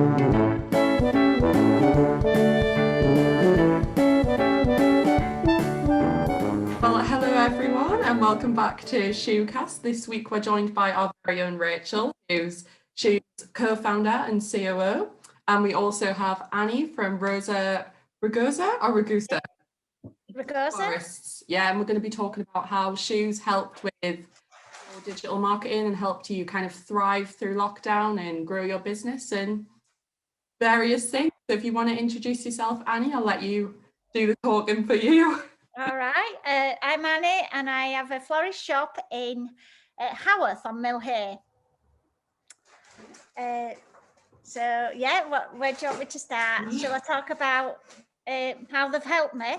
Well, hello everyone, and welcome back to Shoocast. This week we're joined by our very own Rachel, who's Shoo's co-founder and COO, and we also have Annie from Rosa Rugosa or Rugosa? Florists. Yeah, and we're going to be talking about how Shoo's helped with your digital marketing and helped you kind of thrive through lockdown and grow your business and various things. So if you want to introduce yourself, Annie, I'll let you do the talking for you. All right, I'm Annie and I have a florist shop in Haworth on Mill Hay. So yeah, where do you want me to start? Shall I talk about how they've helped me?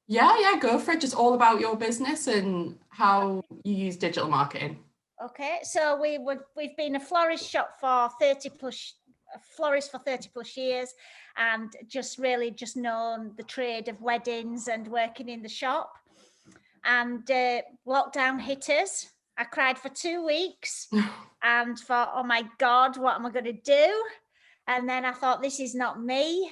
Yeah, go for it. Just all about your business and how you use digital marketing. Okay, so we've been a florist shop for 30 plus years, and just known the trade of weddings and working in the shop. And lockdown hit us. I cried for 2 weeks and thought, oh my God, what am I going to do? And then I thought, this is not me.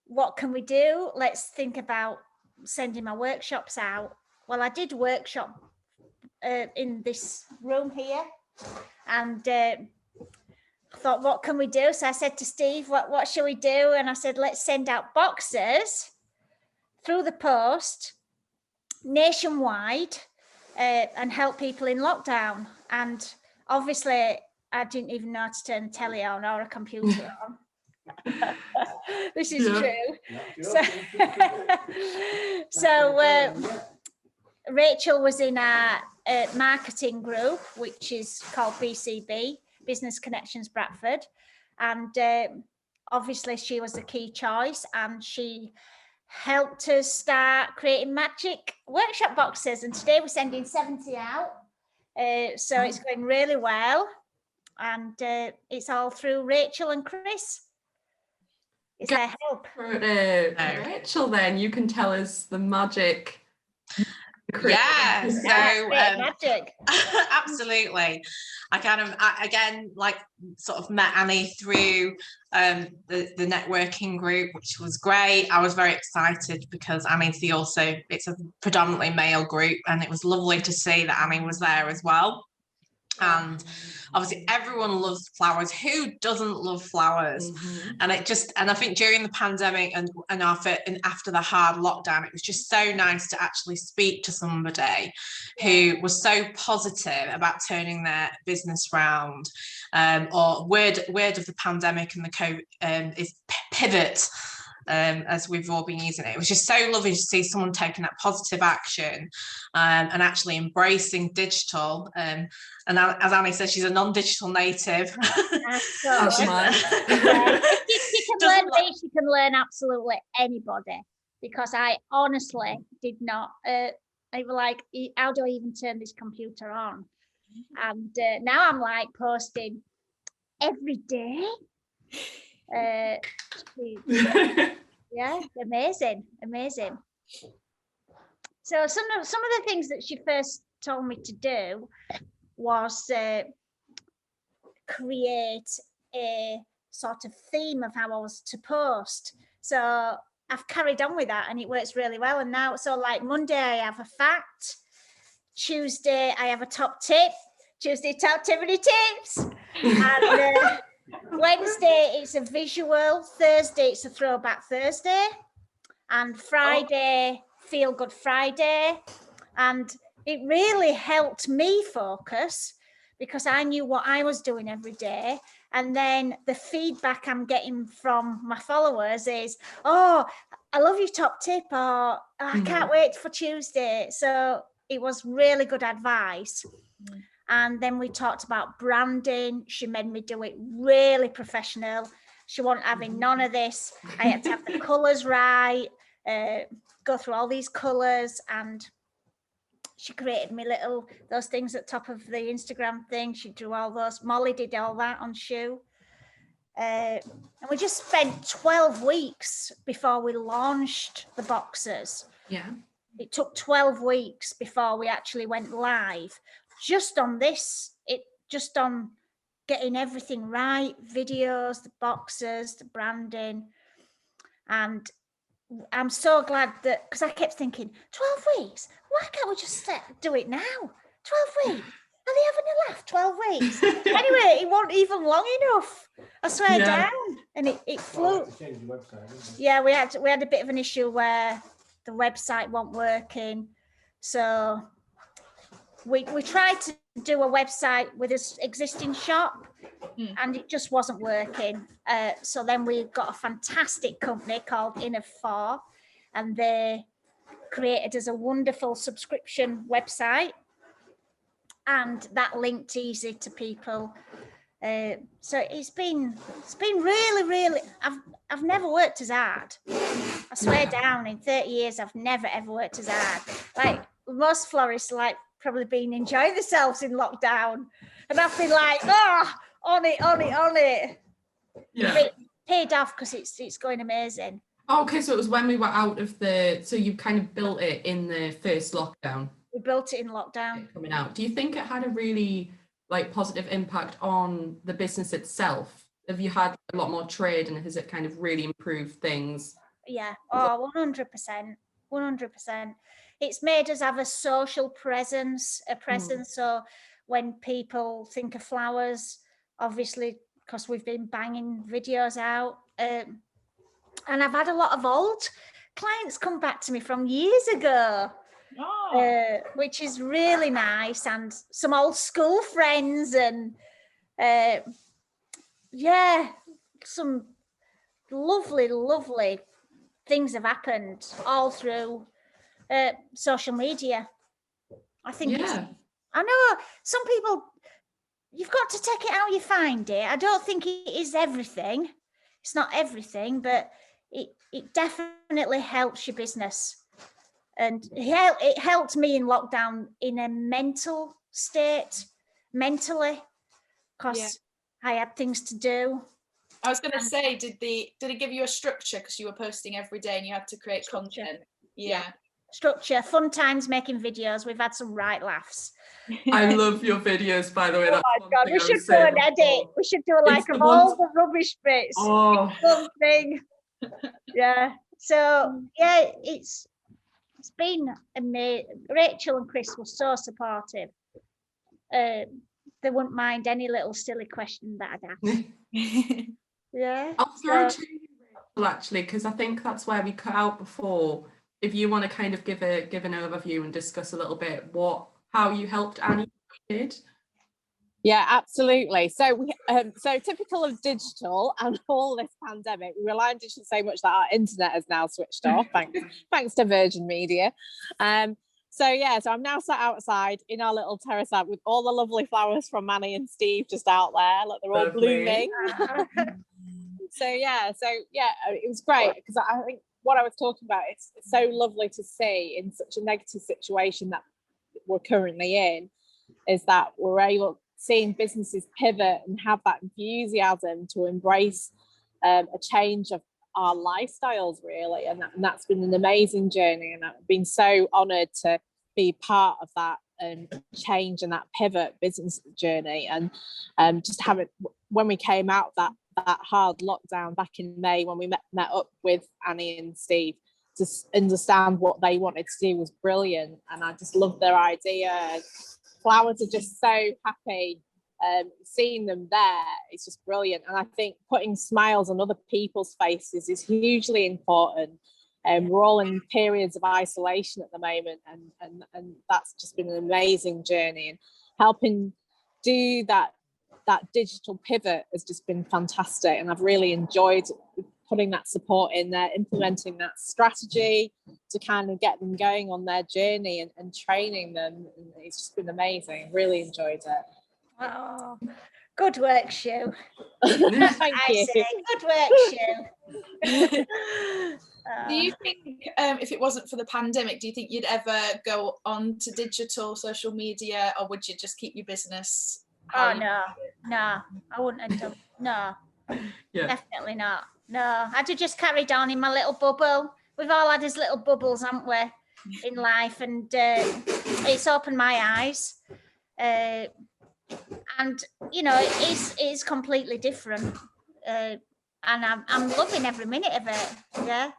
What can we do? Let's think about sending my workshops out. Well, I did workshop in this room here, and I thought, what can we do? So I said to Steve, what shall we do? And I said, let's send out boxes through the post nationwide and help people in lockdown. And obviously, I didn't even know how to turn the telly on or a computer on. This is true. So Rachel was in a marketing group, which is called BCB, Business Connections Bradford. And obviously she was a key choice, and she helped us start creating magic workshop boxes. And today we're sending 70 out. So it's going really well. And it's all through Rachel and Chris. It's their help. Rachel, then you can tell us the magic. Yeah, so magic. Absolutely. I sort of met Annie through the networking group, which was great. I was very excited because Annie's it's a predominantly male group, and it was lovely to see that Annie was there as well. And obviously everyone loves flowers. Who doesn't love flowers? And I think during the pandemic and after the hard lockdown, it was just so nice to actually speak to somebody who was so positive about turning their business round, or word of the pandemic and the COVID is pivot. As we've all been using it. It was just so lovely to see someone taking that positive action and actually embracing digital. And as Annie said, she's a non-digital native. She can learn absolutely anybody, because I honestly did not. I was like, how do I even turn this computer on? And now I'm like posting every day. Yeah, amazing. So some of the things that she first told me to do was create a sort of theme of how I was to post. So I've carried on with that, and it works really well. And now, so like Monday I have a fact, Tuesday I have a top tip, Tuesday top Tiffany tips, and Wednesday it's a visual, Thursday it's a throwback Thursday, and Friday Feel Good Friday. And it really helped me focus, because I knew what I was doing every day. And then the feedback I'm getting from my followers is, oh, I love your top tip, or I can't wait for Tuesday. So it was really good advice. And then we talked about branding. She made me do it really professional. She wasn't having none of this. I had to have the colours right, go through all these colours, and she created me those things at top of the Instagram thing. She drew all those. Molly did all that on Shoo. And we just spent 12 weeks before we launched the boxes. Yeah. It took 12 weeks before we actually went live. Just on getting everything right, videos, the boxes, the branding. And I'm so glad that, because I kept thinking, 12 weeks, why can't we just do it now? 12 weeks. Are they having a laugh? 12 weeks. Anyway, it wasn't even long enough. I swear down. And it flew. Yeah, we had a bit of an issue where the website wasn't working. So we tried to do a website with this existing shop and it just wasn't working. So then we got a fantastic company called Inner4, and they created us a wonderful subscription website, and that linked easy to people. So it's been really, I've never worked as hard. I swear down, in 30 years, I've never ever worked as hard. Like most florists, like probably been enjoying themselves in lockdown, and I've been like, on it. Yeah. It paid off because it's going amazing. Oh, okay, so it was when we were out of so you kind of built it in the first lockdown. We built it in lockdown. Coming out. Do you think it had a really positive impact on the business itself? Have you had a lot more trade, and has it kind of really improved things? Yeah, 100%. It's made us have a social presence, So when people think of flowers, obviously, because we've been banging videos out, and I've had a lot of old clients come back to me from years ago, which is really nice, and some old school friends, and some lovely things have happened all through social media. I think I know some people, you've got to take it how you find it. I don't think it is everything. It's not everything, but it definitely helps your business. And it helped me in lockdown in a mental state, mentally, because I had things to do. I was going to say, did it give you a structure because you were posting every day and you had to create content? Yeah. Structure, fun times making videos. We've had some right laughs. I love your videos, by the way. Oh my God, we should do an edit. We should do all the rubbish bits. Oh. Something. Yeah. So yeah, it's been amazing. Rachel and Chris were so supportive. They wouldn't mind any little silly question that I'd ask. Yeah. I'll throw to you, Rachel, actually, because I think that's where we cut out before. If you want to kind of give an overview and discuss a little bit how you helped Annie did. Yeah, absolutely. So so typical of digital and all this pandemic, we rely on digital so much that our internet has now switched off, thanks to Virgin Media. So I'm now sat outside in our little terrace out with all the lovely flowers from Annie and Steve just out there. Look, they're all blooming. It was great because I think what I was talking about, it's so lovely to see in such a negative situation that we're currently in, is that we're able seeing businesses pivot and have that enthusiasm to embrace a change of our lifestyles, really, and that's been an amazing journey, and I've been so honoured to be part of that change and that pivot business journey. And just having, when we came out of that hard lockdown back in May, when we met up with Annie and Steve to understand what they wanted to do was brilliant, and I just loved their idea. Flowers are just so happy. Seeing them there, it's just brilliant. And I think putting smiles on other people's faces is hugely important. We're all in periods of isolation at the moment, and that's just been an amazing journey. And helping do that digital pivot has just been fantastic. And I've really enjoyed putting that support in there, implementing that strategy to kind of get them going on their journey and training them. And it's just been amazing. Really enjoyed it. Oh, good work, Shoo. Thank you. Good work, Shoo. Do you think if it wasn't for the pandemic, do you think you'd ever go on to digital social media, or would you just keep your business? Oh, no, I wouldn't have done. No, definitely not. No, I'd have just carried on in my little bubble. We've all had these little bubbles, haven't we, in life? And it's opened my eyes. and you know, it is completely different, and I'm loving every minute of it. Yeah.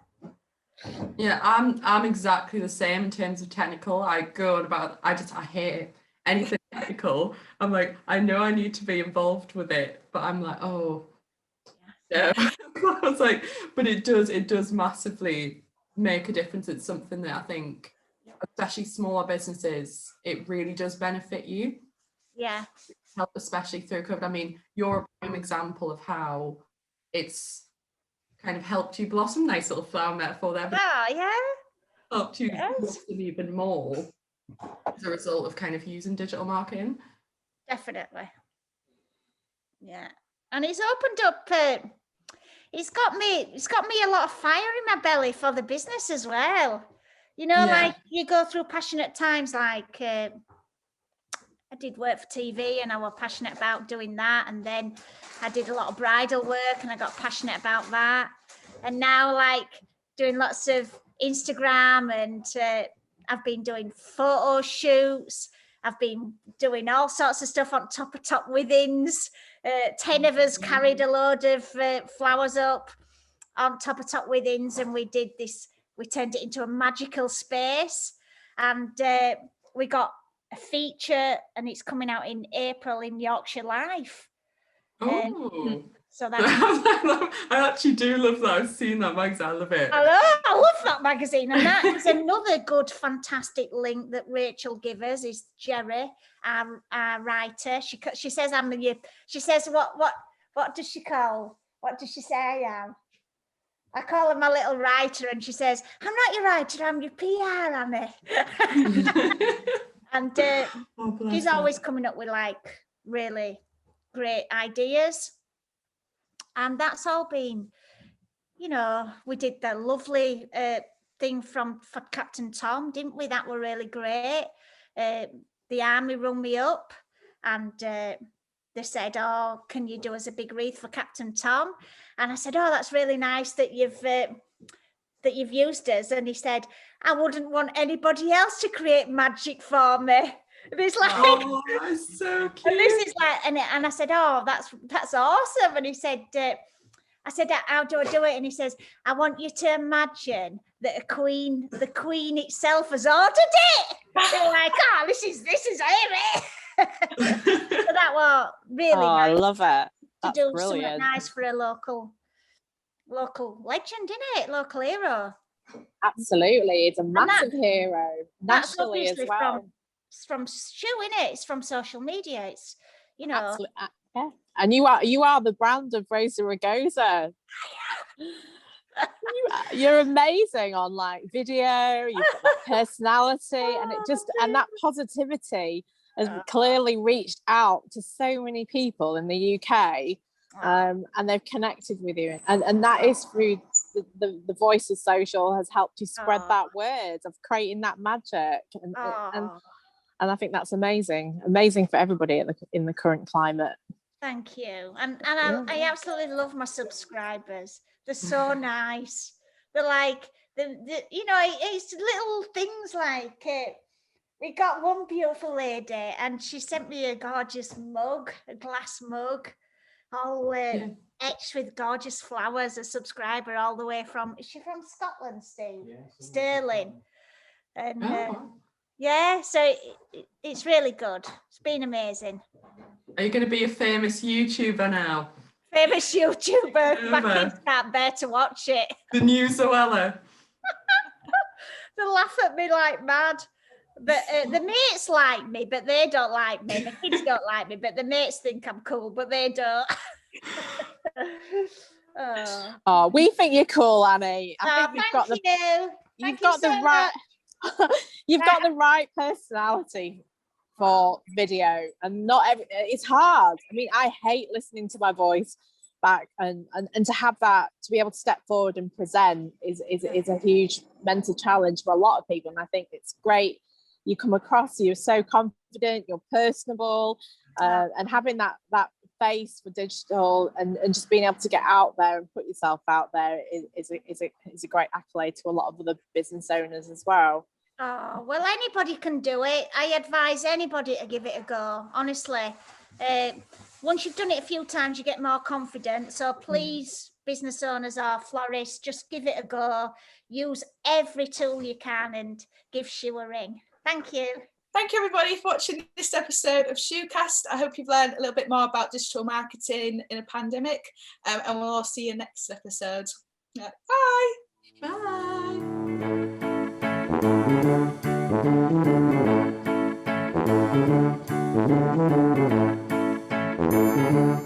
Yeah, I'm exactly the same in terms of technical. I go on about I hate anything technical. I'm like, I know I need to be involved with it, but I'm like, oh no. I was like, but it does massively make a difference. It's something that I think, especially smaller businesses, it really does benefit you. Yeah. Help, especially through COVID. I mean, you're a prime example of how it's kind of helped you blossom. Nice little flower metaphor there, but Oh, yeah. helped you Yes. blossom even more as a result of kind of using digital marketing. Definitely. Yeah. And it's opened up, it's got me a lot of fire in my belly for the business as well. You know, Yeah. like you go through passionate times, like I did work for TV and I was passionate about doing that. And then I did a lot of bridal work and I got passionate about that. And now, like, doing lots of Instagram, and I've been doing photo shoots. I've been doing all sorts of stuff on top of top withings. 10 of us carried a load of flowers up on top of top withings, and we turned it into a magical space. And we got a feature, and it's coming out in April in Yorkshire Life. Oh, so that's I actually do love that. I've seen that magazine. I love it. I love that magazine, and that is another good, fantastic link that Rachel gave us. Is Jerry, our writer? She says I'm the. She says what does she call? What does she say I am? I call her my little writer, and she says, I'm not your writer, I'm your PR, Annie. And she's always coming up with like really great ideas. And that's all been, you know, we did the lovely thing for Captain Tom, didn't we? That were really great. The army rung me up and they said, oh, can you do us a big wreath for Captain Tom? And I said, oh, that's really nice that you've used us. And he said, I wouldn't want anybody else to create magic for me. And it's like, oh, that's so cute. And this is like, and I said, oh, that's awesome. And he said, I said, how do I do it? And he says, I want you to imagine that the queen itself has ordered it. They're like, oh, this is Amy. So that was really nice. I love it. To do brilliant. something nice for a local legend, isn't it? Local hero. Absolutely, it's a massive hero nationally as well. From Shoo, innit? It's from social media. It's, you know. Yeah. And you are the brand of Rosa Rugosa. You're amazing on like video. You've got that personality, and it just and that positivity has clearly reached out to so many people in the UK, and they've connected with you. And that is through the voice of social has helped you spread that word of creating that magic. And I think that's amazing for everybody in the current climate. Thank you. And I absolutely love my subscribers. They're so nice. They're like, you know, it's little things like, we got one beautiful lady and she sent me a gorgeous mug, a glass mug, all etched with gorgeous flowers, a subscriber all the way from, is she from Scotland, Steve? Yeah, Stirling. And yeah, so it's really good. It's been amazing. Are you going to be a famous YouTuber now? Famous YouTuber. My kids can't bear to watch it. The new Zoella. They laugh at me like mad. But the mates like me, but they don't like me. The kids don't like me, but the mates think I'm cool, but they don't. Oh, we think you're cool, Annie. I think you've got the right you've got the right personality for video, and it's hard. I mean, I hate listening to my voice back, and to have that, to be able to step forward and present is a huge mental challenge for a lot of people. And I think it's great. You come across, you're so confident, you're personable, and having that face for digital and just being able to get out there and put yourself out there is a great accolade to a lot of other business owners as well. Oh, well, anybody can do it. I advise anybody to give it a go. Honestly, Once you've done it a few times, you get more confident. So please, business owners or florists, just give it a go. Use every tool you can and give Shoo a ring. Thank you. Thank you, everybody, for watching this episode of Shoocast. I hope you've learned a little bit more about digital marketing in a pandemic, and we'll all see you next episode. Bye. Bye.